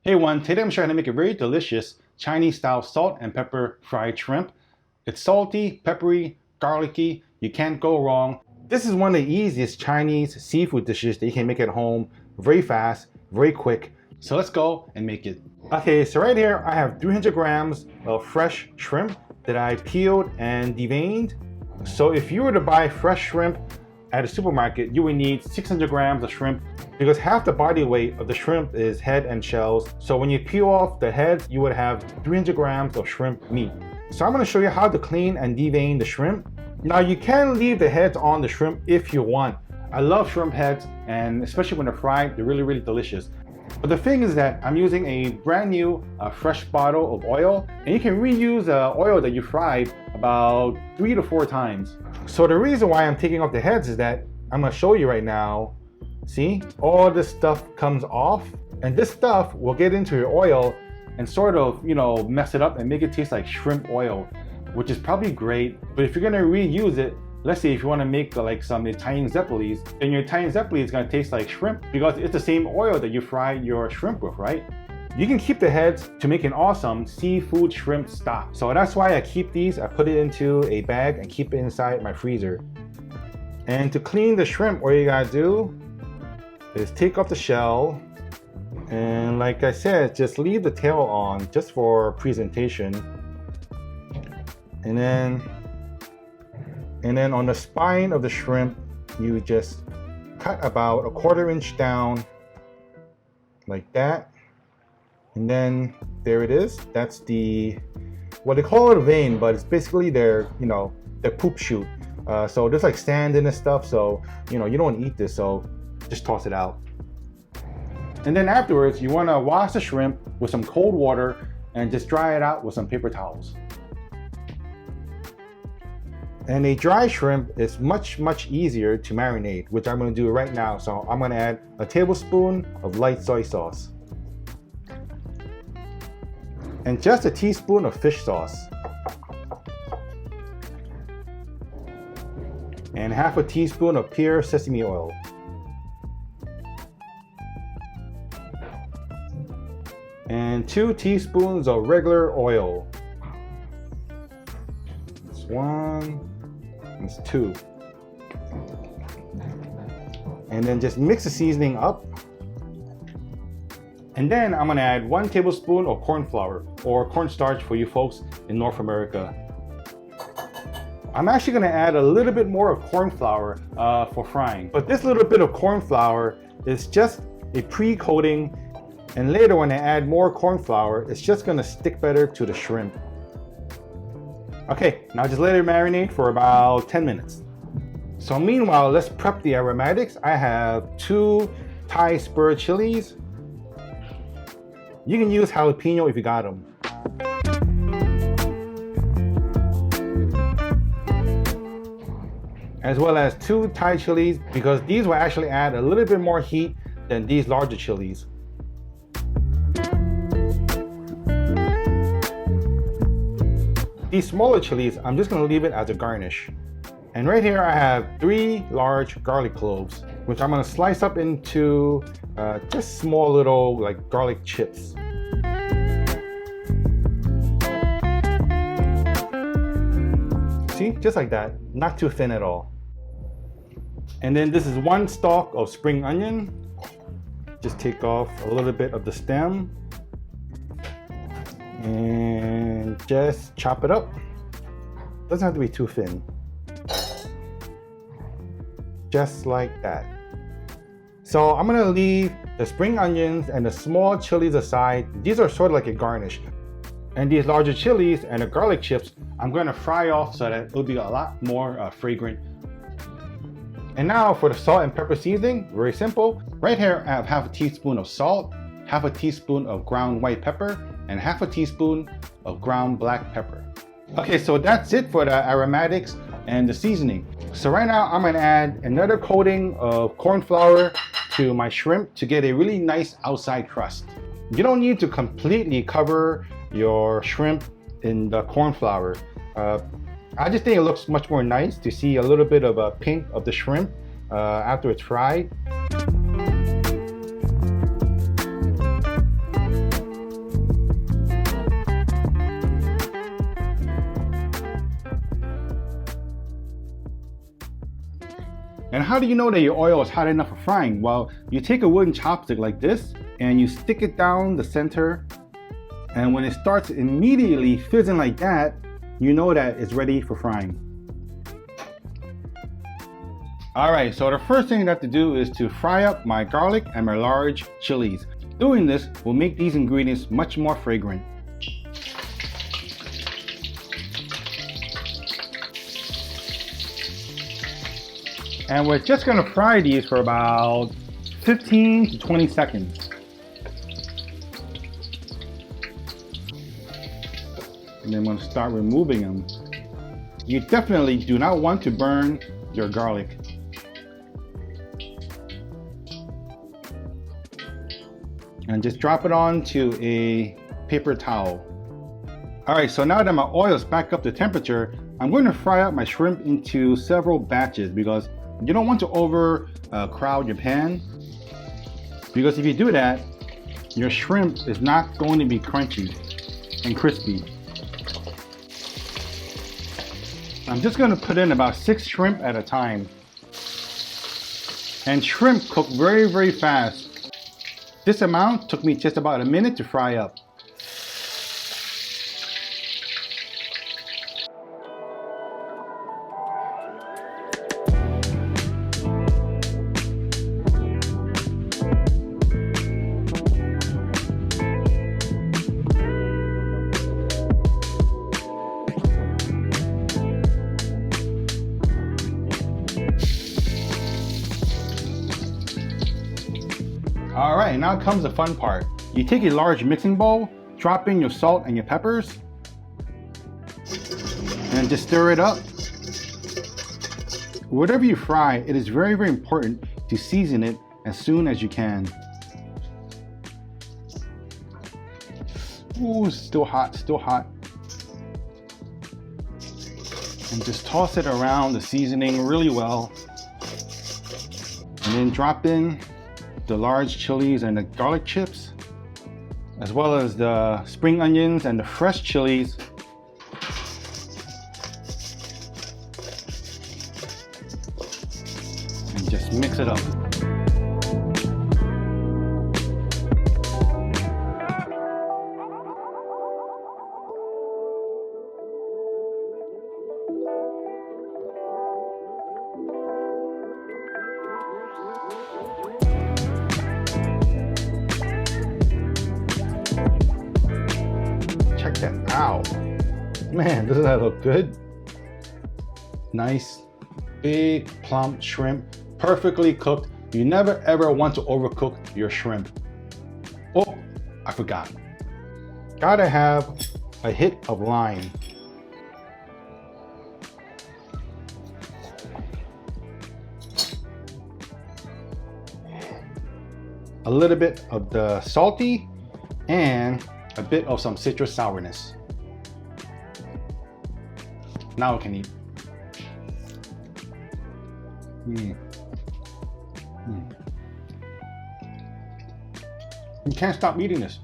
Hey everyone, today I'm trying to make a very delicious Chinese style salt and pepper fried shrimp. It's salty, peppery, garlicky, you can't go wrong. This is one of the easiest Chinese seafood dishes that you can make at home, very fast, very quick. So let's go and make it. Okay, so right here I have 300 grams of fresh shrimp that I peeled and deveined. So if you were to buy fresh shrimp at a supermarket, you would need 600 grams of shrimp because half the body weight of the shrimp is head and shells. So when you peel off the head, you would have 300 grams of shrimp meat. So I'm going to show you how to clean and devein the shrimp. Now you can leave the heads on the shrimp if you want. I love shrimp heads, and especially when they're fried, they're really delicious. But the thing is that I'm using a brand new fresh bottle of oil, and you can reuse oil that you fried about 3 to 4 times. So the reason why I'm taking off the heads is that I'm going to show you right now. See, all this stuff comes off, and this stuff will get into your oil and sort of, mess it up and make it taste like shrimp oil, which is probably great. But if you're gonna reuse it, let's say if you want to make like some Italian zeppelis, then your Italian zeppeli is gonna taste like shrimp because it's the same oil that you fry your shrimp with, right? You can keep the heads to make an awesome seafood shrimp stock. So that's why I keep these. I put it into a bag and keep it inside my freezer. And to clean the shrimp, what you gotta do is take off the shell, and like I said, just leave the tail on just for presentation. And then on the spine of the shrimp, you just cut about 1/4 inch down like that. And then there it is. That's what they call it a vein, but it's basically their poop chute. So there's like sand in this stuff, so you don't want to eat this, so just toss it out. And then afterwards, you want to wash the shrimp with some cold water and just dry it out with some paper towels. And a dry shrimp is much easier to marinate, which I'm going to do right now. So I'm going to add a tablespoon of light soy sauce and just a teaspoon of fish sauce and half a teaspoon of pure sesame oil. And 2 teaspoons of regular oil. It's 1, it's 2. And then just mix the seasoning up. And then I'm gonna add 1 tablespoon of corn flour, or cornstarch for you folks in North America. I'm actually gonna add a little bit more of corn flour for frying. But this little bit of corn flour is just a pre-coating, and later when I add more corn flour, it's just gonna stick better to the shrimp. Okay, now just let it marinate for about 10 minutes. So meanwhile, let's prep the aromatics. I have 2 Thai Spur Chilis. You can use jalapeno if you got them. As well as 2 Thai chilies, because these will actually add a little bit more heat than these larger chilies. These smaller chilies, I'm just gonna leave it as a garnish. And right here I have 3 large garlic cloves, which I'm gonna slice up into just small little like garlic chips. See, just like that, not too thin at all. And then this is 1 stalk of spring onion. Just take off a little bit of the stem and just chop it up. Doesn't have to be too thin. Just like that. So I'm gonna leave the spring onions and the small chilies aside. These are sort of like a garnish. And these larger chilies and the garlic chips, I'm gonna fry off so that it'll be a lot more fragrant. And now for the salt and pepper seasoning, very simple. Right here I have half a teaspoon of salt, half a teaspoon of ground white pepper, and half a teaspoon of ground black pepper. Okay, so that's it for the aromatics and the seasoning. So right now I'm gonna add another coating of corn flour to my shrimp to get a really nice outside crust. You don't need to completely cover your shrimp in the corn flour. I just think it looks much more nice to see a little bit of a pink of the shrimp after it's fried. how do you know that your oil is hot enough for frying? Well, you take a wooden chopstick like this and you stick it down the center, and when it starts immediately fizzing like that, you know that it's ready for frying. Alright, so the first thing I have to do is to fry up my garlic and my large chilies. Doing this will make these ingredients much more fragrant. And we're just going to fry these for about 15 to 20 seconds. And then I'm going to start removing them. You definitely do not want to burn your garlic. And just drop it onto a paper towel. Alright, so now that my oil is back up to temperature, I'm going to fry up my shrimp into several batches because you don't want to overcrowd your pan. Because if you do that, your shrimp is not going to be crunchy and crispy. I'm just going to put in about 6 shrimp at a time. And shrimp cook very, very fast. This amount took me just about a minute to fry up. Alright, now comes the fun part. You take a large mixing bowl, drop in your salt and your peppers, and just stir it up. Whatever you fry, it is very, very important to season it as soon as you can. Ooh, still hot, still hot. And just toss it around the seasoning really well. And then drop in the large chilies and the garlic chips, as well as the spring onions and the fresh chilies. And just mix it up. Check that out. Man, doesn't that look good? Nice, big, plump shrimp, perfectly cooked. You never ever want to overcook your shrimp. Oh, I forgot. Gotta have a hit of lime. A little bit of the salty and a bit of some citrus sourness. Now I can eat. You can't stop eating this.